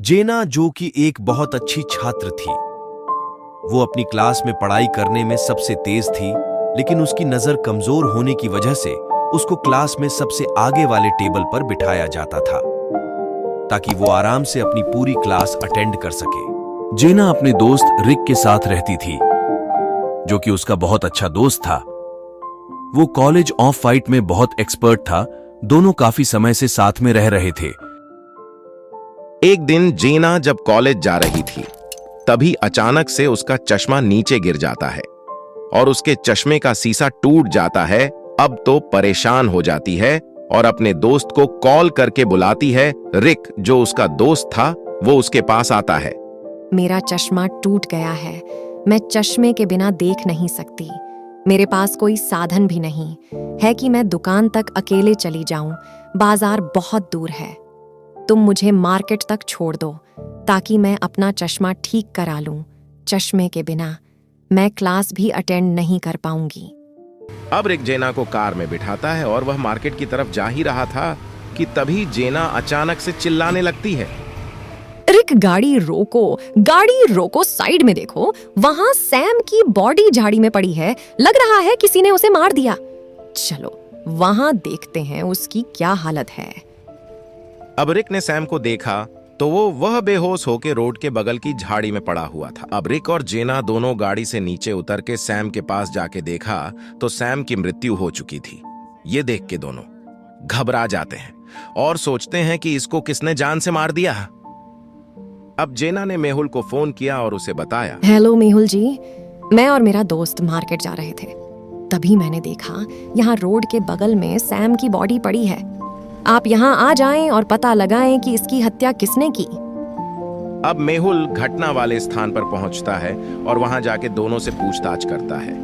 जेना, जो कि एक बहुत अच्छी छात्र थी, वो अपनी क्लास में पढ़ाई करने में सबसे तेज थी, लेकिन उसकी नजर कमजोर होने की वजह से उसको क्लास में सबसे आगे वाले टेबल पर बिठाया जाता था ताकि वो आराम से अपनी पूरी क्लास अटेंड कर सके। जेना अपने दोस्त रिक के साथ रहती थी, जो कि उसका बहुत अच्छा दोस्त था। वो कॉलेज ऑफ फाइट में बहुत एक्सपर्ट था। दोनों काफी समय से साथ में रह रहे थे। एक दिन जेना जब कॉलेज जा रही थी, तभी अचानक से उसका चश्मा नीचे गिर जाता है और उसके चश्मे का शीशा टूट जाता है। अब तो परेशान हो जाती है और अपने दोस्त को कॉल करके बुलाती है। रिक, जो उसका दोस्त था, वो उसके पास आता है। मेरा चश्मा टूट गया है। मैं चश्मे के बिना देख नहीं सकती। मेरे पास कोई साधन भी नहीं है कि मैं दुकान तक अकेले चली जाऊं। बाजार बहुत दूर है। तुम मुझे मार्केट तक छोड़ दो ताकि मैं अपना चश्मा ठीक करा लूं। चश्मे के बिना मैं क्लास भी अटेंड नहीं कर पाऊंगी। अब रिक जेना को कार में बिठाता है और वह मार्केट की तरफ जा ही रहा था कि तभी जेना अचानक से चिल्लाने लगती है, रिक, गाड़ी रोको, साइड में देखो। वहां सैम की बॉडी झाड़ी में पड़ी है। लग रहा है किसी ने उसे मार दिया। चलो वहां देखते हैं उसकी क्या हालत है। अब रिक ने सैम को देखा तो वह बेहोश होकर रोड के बगल की झाड़ी में पड़ा हुआ था। अब रिक और जेना दोनों गाड़ी से नीचे उतर के सैम के पास जाके देखा तो सैम की मृत्यु हो चुकी थी। ये देख के दोनों घबरा जाते हैं और सोचते हैं कि इसको किसने जान से मार दिया। अब जेना ने मेहुल को फोन किया और उसे बताया, हेलो मेहुल जी, मैं और मेरा दोस्त मार्केट जा रहे थे। तभी मैंने देखा यहाँ रोड के बगल में सैम की बॉडी पड़ी है। आप यहाँ आ जाएं और पता लगाएं कि इसकी हत्या किसने की। अब मेहुल घटना वाले स्थान पर पहुंचता है और वहां जाके दोनों से पूछताछ करता है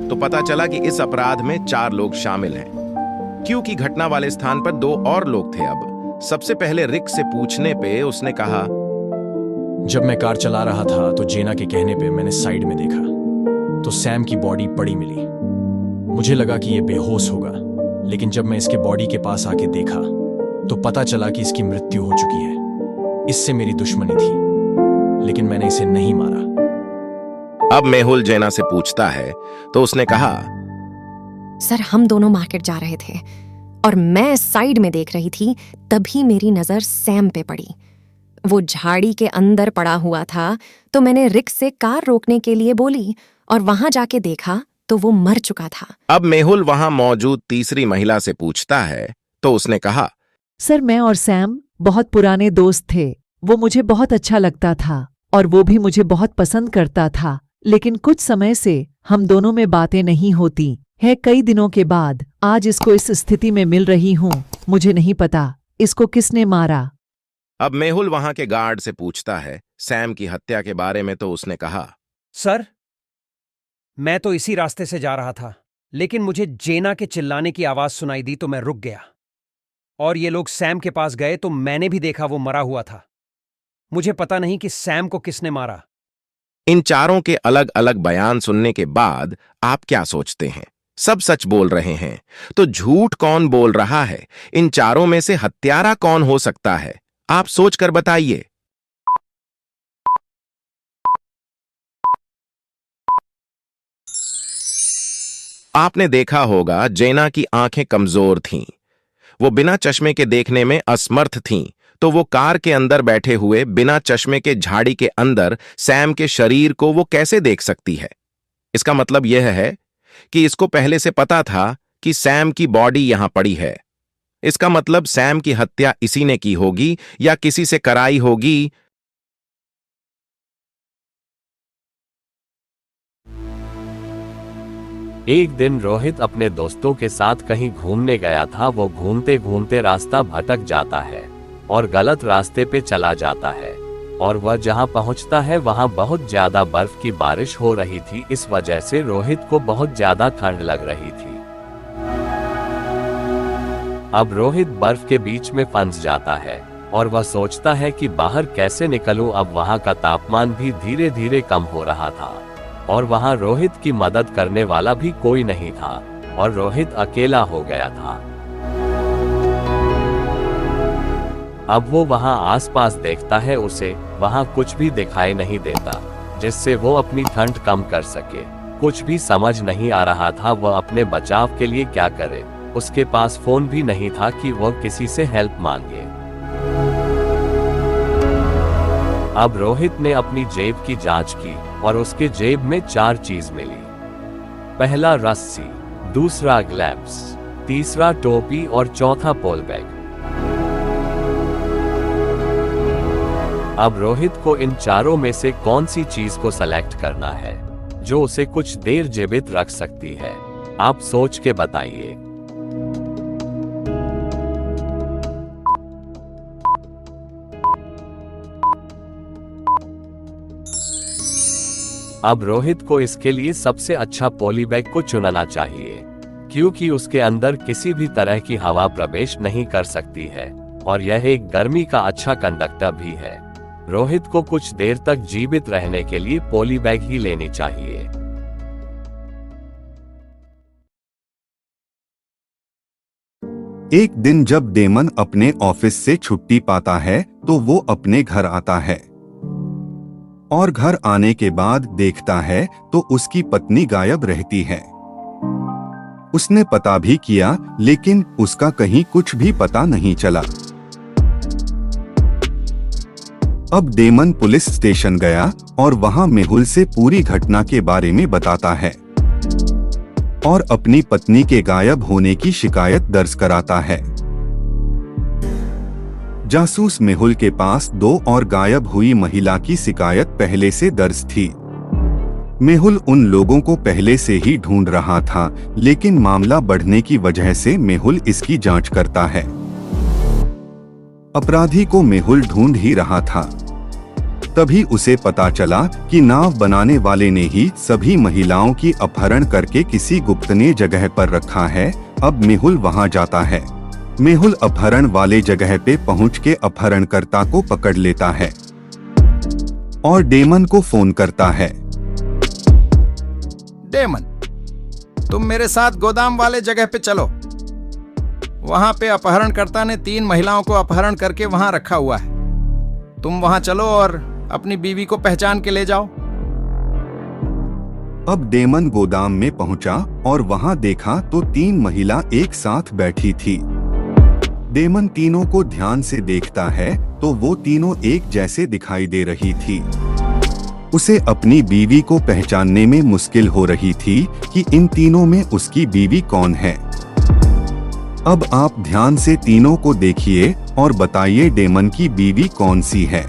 तो पता चला कि इस अपराध में 4 लोग शामिल हैं, क्योंकि घटना वाले स्थान पर 2 और लोग थे। अब सबसे पहले रिक से पूछने पे उसने कहा, जब मैं कार चला रहा था तो जेना के कहने पे मैंने साइड में देखा तो सैम की बॉडी पड़ी मिली। मुझे लगा कि ये बेहोश होगा, लेकिन जब मैं इसके बॉडी के पास आके देखा तो पता चला कि इसकी मृत्यु हो चुकी है। इससे मेरी दुश्मनी थी, लेकिन मैंने इसे नहीं मारा। अब मेहुल जेना से पूछता है तो उसने कहा, सर, हम दोनों मार्केट जा रहे थे और मैं साइड में देख रही थी। तभी मेरी नजर सैम पे पड़ी। वो झाड़ी के अंदर पड़ा हुआ था तो मैंने रिक से कार रोकने के लिए बोली और वहां जाके देखा तो वो मर चुका था। अब मेहुल वहां मौजूद तीसरी महिला से पूछता है तो उसने कहा, सर, मैं और सैम बहुत पुराने दोस्त थे। वो मुझे बहुत अच्छा लगता था और वो भी मुझे बहुत पसंद करता था, लेकिन कुछ समय से हम दोनों में बातें नहीं होती है। कई दिनों के बाद आज इसको इस स्थिति में मिल रही हूँ। मुझे नहीं पता इसको किसने मारा। अब मेहुल वहां के गार्ड से पूछता है सैम की हत्या के बारे में तो उसने कहा, सर, मैं तो इसी रास्ते से जा रहा था, लेकिन मुझे जेना के चिल्लाने की आवाज सुनाई दी तो मैं रुक गया और ये लोग सैम के पास गए तो मैंने भी देखा वो मरा हुआ था। मुझे पता नहीं कि सैम को किसने मारा। इन चारों के अलग अलग बयान सुनने के बाद आप क्या सोचते हैं? सब सच बोल रहे हैं, तो झूठ कौन बोल रहा है? इन चारों में से हत्यारा कौन हो सकता है? आप सोचकर बताइए। आपने देखा होगा जेना की आंखें कमजोर थीं। वो बिना चश्मे के देखने में असमर्थ थीं, तो वो कार के अंदर बैठे हुए बिना चश्मे के झाड़ी के अंदर सैम के शरीर को वो कैसे देख सकती है? इसका मतलब यह है कि इसको पहले से पता था कि सैम की बॉडी यहां पड़ी है। इसका मतलब सैम की हत्या इसी ने की होगी या किसी से कराई होगी। एक दिन रोहित अपने दोस्तों के साथ कहीं घूमने गया था। वो घूमते घूमते रास्ता भटक जाता है और गलत रास्ते पे चला जाता है और वह जहां पहुंचता है वहां बहुत ज्यादा बर्फ की बारिश हो रही थी। इस वजह से रोहित को बहुत ज्यादा ठंड लग रही थी। अब रोहित बर्फ के बीच में फंस जाता है और वह सोचता है कि बाहर कैसे निकलूं। अब वहां का तापमान भी धीरे धीरे कम हो रहा था और वहां रोहित की मदद करने वाला भी कोई नहीं था और रोहित अकेला हो गया था। अब वो वहां आसपास देखता है, उसे वहां कुछ भी दिखाई नहीं देता जिससे वो अपनी ठंड कम कर सके। कुछ भी समझ नहीं आ रहा था वह अपने बचाव के लिए क्या करे। उसके पास फोन भी नहीं था कि वह किसी से हेल्प मांगे। अब रोहित ने अपनी जेब की जांच की और उसके जेब में 4 चीज मिली। पहला रस्सी, दूसरा ग्लव्स, तीसरा टोपी और चौथा पॉल बैग। अब रोहित को इन चारों में से कौन सी चीज को सेलेक्ट करना है जो उसे कुछ देर जीवित रख सकती है? आप सोच के बताइए। अब रोहित को इसके लिए सबसे अच्छा पॉली बैग को चुनना चाहिए क्योंकि उसके अंदर किसी भी तरह की हवा प्रवेश नहीं कर सकती है और यह एक गर्मी का अच्छा कंडक्टर भी है। रोहित को कुछ देर तक जीवित रहने के लिए पॉली बैग ही लेनी चाहिए। एक दिन जब डेमन अपने ऑफिस से छुट्टी पाता है तो वो अपने घर आता है और घर आने के बाद देखता है तो उसकी पत्नी गायब रहती है। उसने पता भी किया लेकिन उसका कहीं कुछ भी पता नहीं चला। अब डेमन पुलिस स्टेशन गया और वहां मेहुल से पूरी घटना के बारे में बताता है और अपनी पत्नी के गायब होने की शिकायत दर्ज कराता है। जासूस मेहुल के पास 2 और गायब हुई महिला की शिकायत पहले से दर्ज थी। मेहुल उन लोगों को पहले से ही ढूंढ रहा था लेकिन मामला बढ़ने की वजह से मेहुल इसकी जांच करता है। अपराधी को मेहुल ढूंढ ही रहा था। तभी उसे पता चला कि नाव बनाने वाले ने ही सभी महिलाओं की अपहरण करके किसी गुप्तनीय जगह पर रखा है। अब मेहुल वहां जाता है। मेहुल अपहरण वाले जगह पे पहुंच के अपहरणकर्ता को पकड़ लेता है और डेमन को फोन करता है। डेमन, तुम मेरे साथ गोदाम वाले जगह पे चलो। वहां पे अपहरणकर्ता ने 3 महिलाओं को अपहरण करके वहां रखा हुआ है। तुम वहां चलो और अपनी बीवी को पहचान के ले जाओ। अब डेमन गोदाम में पहुंचा और वहां देखा तो 3 महिला एक साथ बैठी थी। डेमन तीनों को ध्यान से देखता है तो वो तीनों एक जैसे दिखाई दे रही थी। उसे अपनी बीवी को पहचानने में मुश्किल हो रही थी कि इन तीनों में उसकी बीवी कौन है। अब आप ध्यान से तीनों को देखिए और बताइए डेमन की बीवी कौन सी है।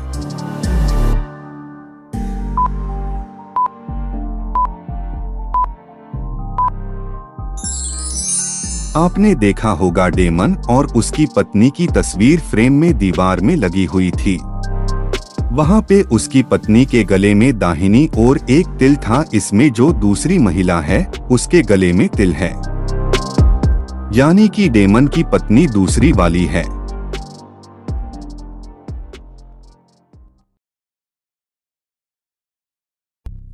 आपने देखा होगा डेमन और उसकी पत्नी की तस्वीर फ्रेम में दीवार में लगी हुई थी। वहां पे उसकी पत्नी के गले में दाहिनी ओर एक तिल था। इसमें जो दूसरी महिला है उसके गले में तिल है, यानी कि डेमन की पत्नी दूसरी वाली है।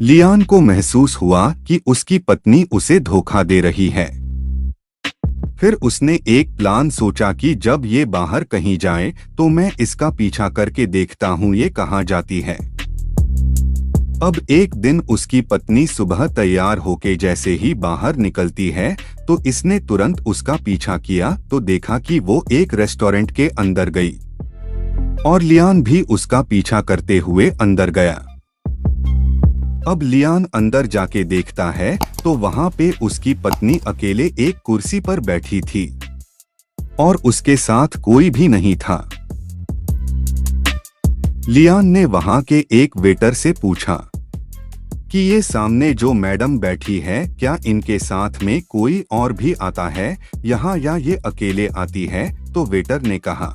लियान को महसूस हुआ कि उसकी पत्नी उसे धोखा दे रही है। फिर उसने एक प्लान सोचा कि जब ये बाहर कहीं जाए तो मैं इसका पीछा करके देखता हूँ ये कहाँ जाती है। अब एक दिन उसकी पत्नी सुबह तैयार होके जैसे ही बाहर निकलती है तो इसने तुरंत उसका पीछा किया तो देखा कि वो एक रेस्टोरेंट के अंदर गई और लियान भी उसका पीछा करते हुए अंदर गया। अब लियान अंदर जाके देखता है तो वहां पे उसकी पत्नी अकेले एक कुर्सी पर बैठी थी और उसके साथ कोई भी नहीं था। लियान ने वहां के एक वेटर से पूछा कि ये सामने जो मैडम बैठी है क्या इनके साथ में कोई और भी आता है यहाँ या ये अकेले आती है? तो वेटर ने कहा,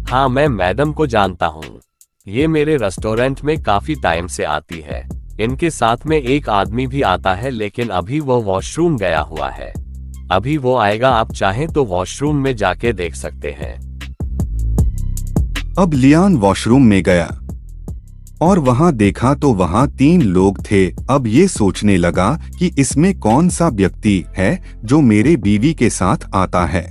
हाँ, मैं मैडम को जानता हूँ। ये मेरे रेस्टोरेंट में काफी टाइम से आती है। इनके साथ में एक आदमी भी आता है लेकिन अभी वो वॉशरूम गया हुआ है। अभी वो आएगा, आप चाहें तो वॉशरूम में जाके देख सकते हैं। अब लियान वॉशरूम में गया और वहां देखा तो वहां 3 लोग थे। अब ये सोचने लगा कि इसमें कौन सा व्यक्ति है जो मेरे बीवी के साथ आता है।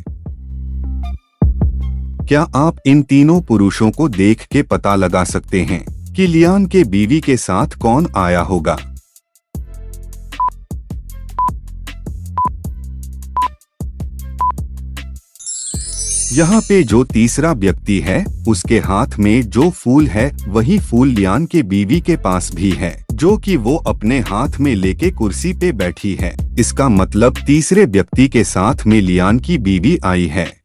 क्या आप इन तीनों पुरुषों को देख के पता लगा सकते हैं कि लियान के बीवी के साथ कौन आया होगा? यहाँ पे जो तीसरा व्यक्ति है उसके हाथ में जो फूल है वही फूल लियान के बीवी के पास भी है, जो कि वो अपने हाथ में लेके कुर्सी पे बैठी है। इसका मतलब तीसरे व्यक्ति के साथ में लियान की बीवी आई है।